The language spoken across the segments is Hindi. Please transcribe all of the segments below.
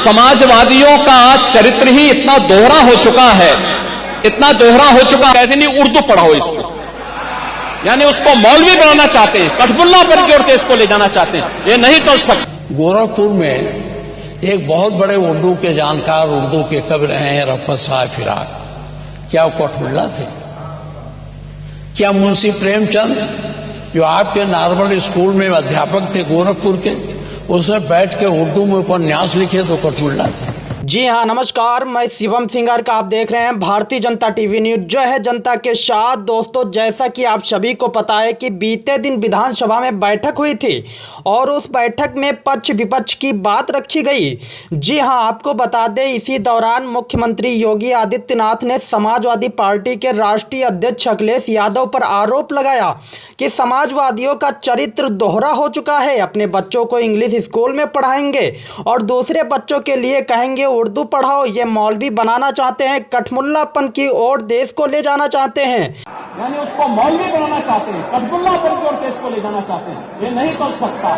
समाजवादियों का चरित्र ही इतना दोहरा हो चुका है, इतना दोहरा हो चुका है, कहते नहीं उर्दू पढ़ाओ इसको, यानी उसको मौलवी बनाना चाहते हैं, कठपुल्ला पर की ओर से इसको ले जाना चाहते हैं। ये नहीं चल सकता। गोरखपुर में एक बहुत बड़े उर्दू के जानकार, उर्दू के कवि रहे हैं रफ़त साहब फिराक। क्या वो कठपुल्ला थे? क्या मुंशी प्रेमचंद जो आपके नॉर्मल स्कूल में अध्यापक थे गोरखपुर के, उसमें बैठ के उर्दू में उपन्यास लिखे तो कठपुल्ला थे? जी हाँ, नमस्कार, मैं शिवम सिंगर का आप देख रहे हैं भारतीय जनता टीवी न्यूज, जो है जनता के साथ। दोस्तों, जैसा कि आप सभी को पता है कि बीते दिन विधानसभा में बैठक हुई थी और उस बैठक में पक्ष विपक्ष की बात रखी गई। जी हाँ, आपको बता दें, इसी दौरान मुख्यमंत्री योगी आदित्यनाथ ने समाजवादी पार्टी के राष्ट्रीय अध्यक्ष अखिलेश यादव पर आरोप लगाया कि समाजवादियों का चरित्र दोहरा हो चुका है। अपने बच्चों को इंग्लिश स्कूल में पढ़ाएंगे और दूसरे बच्चों के लिए कहेंगे उर्दू पढ़ाओ। ये मौलवी बनाना चाहते हैं, कठमुल्लापन की ओर देश को ले जाना चाहते हैं, यानी उसको मौलवी बनाना चाहते हैं, कठपुल्लापन की ओर देश को ले जाना चाहते हैं। ये नहीं चल सकता,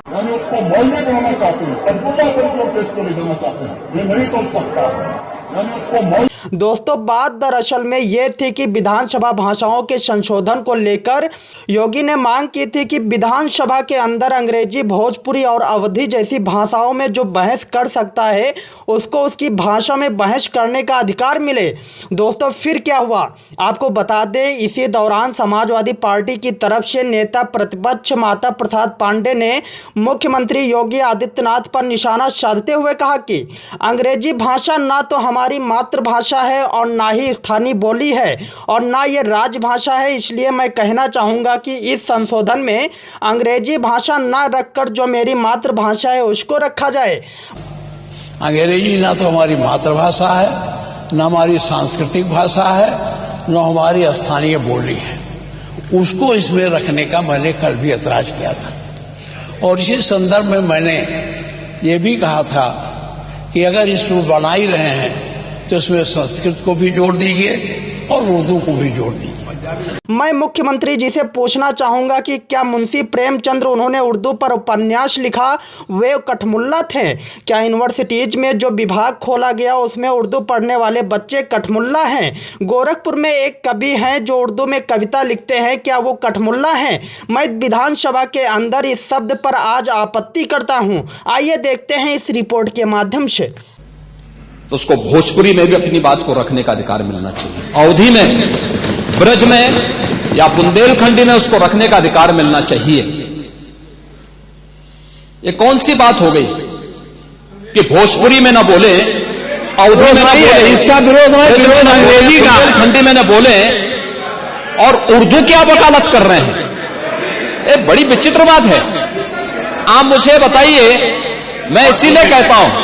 यानी उसको मौलवी बनाना चाहते हैं, कठपुल्लापन की ओर देश को ले जाना चाहते हैं। ये नहीं चल सकता। दोस्तों, बात दरअसल में ये थी कि विधानसभा भाषाओं के संशोधन को लेकर योगी ने मांग की थी कि विधानसभा के अंदर अंग्रेजी, भोजपुरी और अवधी जैसी भाषाओं में जो बहस कर सकता है उसको उसकी भाषा में बहस करने का अधिकार मिले। दोस्तों, फिर क्या हुआ आपको बता दें, इसी दौरान समाजवादी पार्टी की तरफ से नेता प्रतिपक्ष माता प्रसाद पांडे ने मुख्यमंत्री योगी आदित्यनाथ पर निशाना साधते हुए कहा कि अंग्रेजी भाषा ना तो हमारी मातृभाषा है और ना ही स्थानीय बोली है और ना ये राजभाषा है। इसलिए मैं कहना चाहूँगा कि इस संशोधन में अंग्रेजी भाषा ना रखकर जो मेरी मातृभाषा है उसको रखा जाए। अंग्रेजी ना तो हमारी मातृभाषा है, ना हमारी सांस्कृतिक भाषा है, ना हमारी स्थानीय बोली है, उसको इसमें रखने का मैंने कल भी ऐतराज किया था। और इसी संदर्भ में मैंने ये भी कहा था कि अगर इसको बना ही रहे हैं तो इसमें संस्कृत को भी जोड़ दीजिए और उर्दू को भी जोड़ दीजिए। मैं मुख्यमंत्री जी से पूछना चाहूंगा कि क्या मुंशी प्रेमचंद, उन्होंने उर्दू पर उपन्यास लिखा, वे कठमुल्ला थे? क्या यूनिवर्सिटीज में जो विभाग खोला गया उसमें उर्दू पढ़ने वाले बच्चे कठमुल्ला हैं? गोरखपुर में एक कवि हैं जो उर्दू में कविता लिखते हैं, क्या वो कठमुल्ला हैं? मैं विधानसभा के अंदर इस शब्द पर आज आपत्ति करता हूं। आइए देखते हैं इस रिपोर्ट के माध्यम से। तो उसको भोजपुरी में भी अपनी बात को रखने का अधिकार मिलना चाहिए, अवधी में, ब्रज में या बुंदेलखंडी में उसको रखने का अधिकार मिलना चाहिए। ये कौन सी बात हो गई कि भोजपुरी में न बोले, अवधी में न बोले, इसका विरोध है, अंग्रेजी का खंडी में न बोले और उर्दू की आप वकालत कर रहे हैं? ये बड़ी विचित्र बात है। आप मुझे बताइए, मैं इसीलिए कहता हूं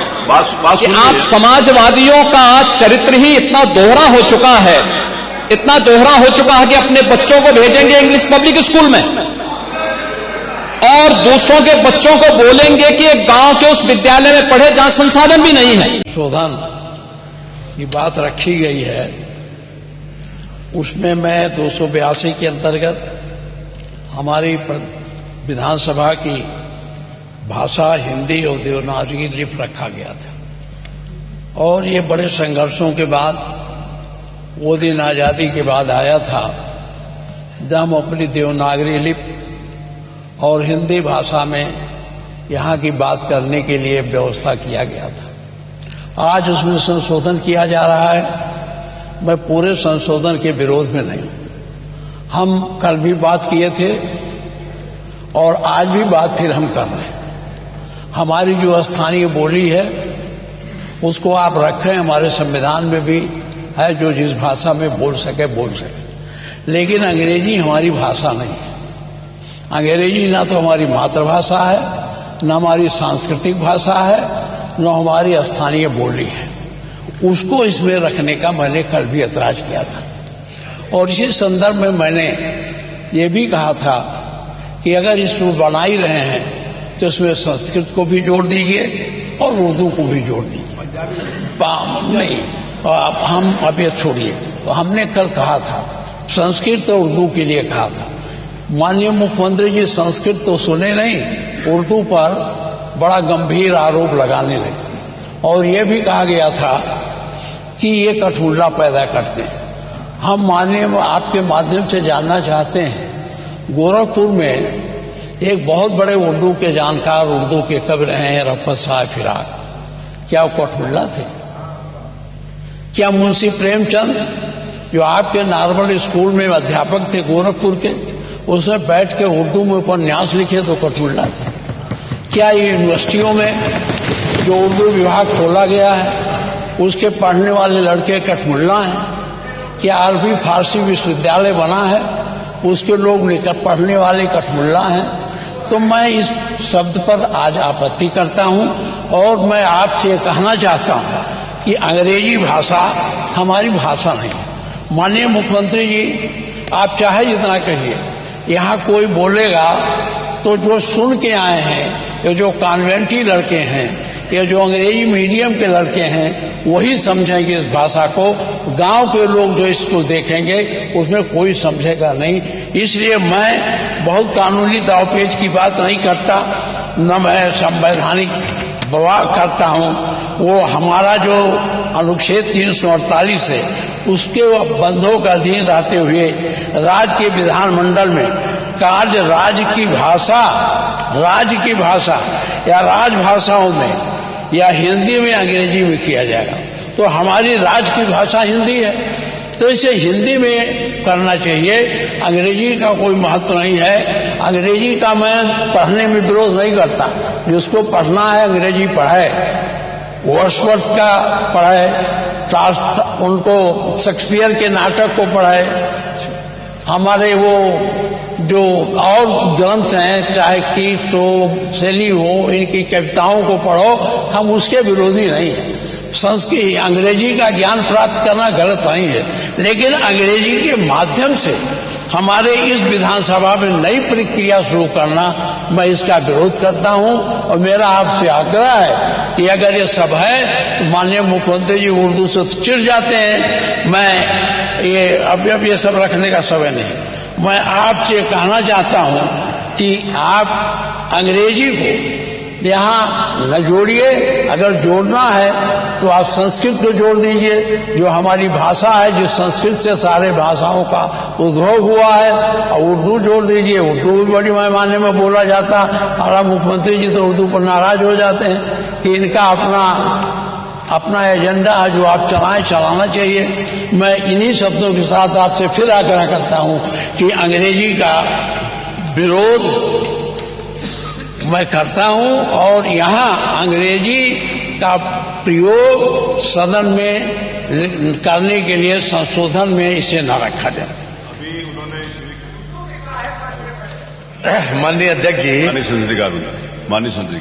कि आप समाजवादियों का चरित्र ही इतना दोहरा हो चुका है, इतना दोहरा हो चुका है कि अपने बच्चों को भेजेंगे इंग्लिश पब्लिक स्कूल में और दूसरों के बच्चों को बोलेंगे कि एक गांव के उस विद्यालय में पढ़े जहां संसाधन भी नहीं है। संशोधन की बात रखी गई है, उसमें मैं 282 के अंतर्गत हमारी विधानसभा की भाषा हिंदी और देवनागरी लिपि रखा गया था। और ये बड़े संघर्षों के बाद, वो दिन आजादी के बाद आया था जब हम अपनी देवनागरी लिपि और हिंदी भाषा में यहाँ की बात करने के लिए व्यवस्था किया गया था। आज उसमें संशोधन किया जा रहा है। मैं पूरे संशोधन के विरोध में नहीं हूं। हम कल भी बात किए थे और आज भी बात फिर हम कर रहे हैं। हमारी जो स्थानीय बोली है उसको आप रखें, हमारे संविधान में भी है, जो जिस भाषा में बोल सके बोल सके, लेकिन अंग्रेजी हमारी भाषा नहीं है। अंग्रेजी ना तो हमारी मातृभाषा है, ना हमारी सांस्कृतिक भाषा है, ना हमारी स्थानीय बोली है, उसको इसमें रखने का मैंने कल भी ऐतराज किया था। और इसी संदर्भ में मैंने ये भी कहा था कि अगर इसको बना ही रहे हैं तो इसमें संस्कृत को भी जोड़ दीजिए और उर्दू को भी जोड़ दीजिए। नहीं, हम अब ये छोड़िए, तो हमने कल कहा था संस्कृत और उर्दू के लिए कहा था। माननीय मुख्यमंत्री जी संस्कृत तो सुने नहीं, उर्दू पर बड़ा गंभीर आरोप लगाने लगे और ये भी कहा गया था कि ये कठपुतला पैदा करते हैं। हम माननीय आपके माध्यम से जानना चाहते हैं, गोरखपुर में एक बहुत बड़े उर्दू के जानकार, उर्दू के कवि रहे हैं रफ़त साहब फिराक, क्या वो कठपुतला थे? क्या मुंशी प्रेमचंद जो आपके नॉर्मल स्कूल में अध्यापक थे गोरखपुर के, उसमें बैठ के उर्दू में उपन्यास लिखे तो कठपुतला थे? क्या यूनिवर्सिटियों में जो उर्दू विभाग खोला गया है उसके पढ़ने वाले लड़के कठपुतला हैं? क्या अरबी फारसी विश्वविद्यालय बना है उसके लोग पढ़ने वाले कठपुतला हैं? तो मैं इस शब्द पर आज आपत्ति करता हूं और मैं आपसे कहना चाहता हूं कि अंग्रेजी भाषा हमारी भाषा नहीं। माननीय मुख्यमंत्री जी, आप चाहे जितना कहिए, यहां कोई बोलेगा तो जो सुन के आए हैं, ये जो कॉन्वेंटी लड़के हैं, ये जो अंग्रेजी मीडियम के लड़के हैं, वही समझेंगे इस भाषा को। गांव के लोग जो इसको देखेंगे उसमें कोई समझेगा नहीं। इसलिए मैं बहुत कानूनी दावपेच की बात नहीं करता, न मैं संवैधानिक बवाल करता हूं। वो हमारा जो अनुच्छेद 348 है उसके बंधों का अधीन रहते हुए राज्य के विधानमंडल में कार्य राज्य की भाषा या राजभाषाओं में या हिंदी में अंग्रेजी में किया जाएगा। तो हमारी राज्य की भाषा हिंदी है, तो इसे हिंदी में करना चाहिए। अंग्रेजी का कोई महत्व नहीं है। अंग्रेजी का मैं पढ़ने में विरोध नहीं करता, जिसको पढ़ना है अंग्रेजी पढ़े, वर्ड्सवर्थ का पढ़े, उनको शेक्सपियर के नाटक को पढ़े, हमारे वो जो और ग्रंथ हैं, चाहे कीट्स हो, शैली हो, इनकी कविताओं को पढ़ो, हम उसके विरोधी नहीं हैं। संस्कृत अंग्रेजी का ज्ञान प्राप्त करना गलत नहीं है, लेकिन अंग्रेजी के माध्यम से हमारे इस विधानसभा में नई प्रक्रिया शुरू करना, मैं इसका विरोध करता हूं। और मेरा आपसे आग्रह है कि अगर ये सब है तो माननीय मुख्यमंत्री जी उर्दू से चिढ़ जाते हैं। मैं ये अब ये सब रखने का समय नहीं। मैं आपसे कहना चाहता हूं कि आप अंग्रेजी को यहां न जोड़िए। अगर जोड़ना है तो आप संस्कृत को जोड़ दीजिए, जो हमारी भाषा है, जिस संस्कृत से सारे भाषाओं का उद्भव हुआ है, और उर्दू जोड़ दीजिए। उर्दू भी बड़ी पैमाने में बोला जाता। हमारा मुख्यमंत्री जी तो उर्दू पर नाराज हो जाते हैं कि इनका अपना एजेंडा है जो आप चलाना चाहिए। मैं इन्हीं शब्दों के साथ आपसे फिर आग्रह करता हूं कि अंग्रेजी का विरोध मैं करता हूं और यहां अंग्रेजी का प्रयोग सदन में करने के लिए संशोधन में इसे न रखा जाए। अभी उन्होंने माननीय अध्यक्ष जी, माननीय संसदीय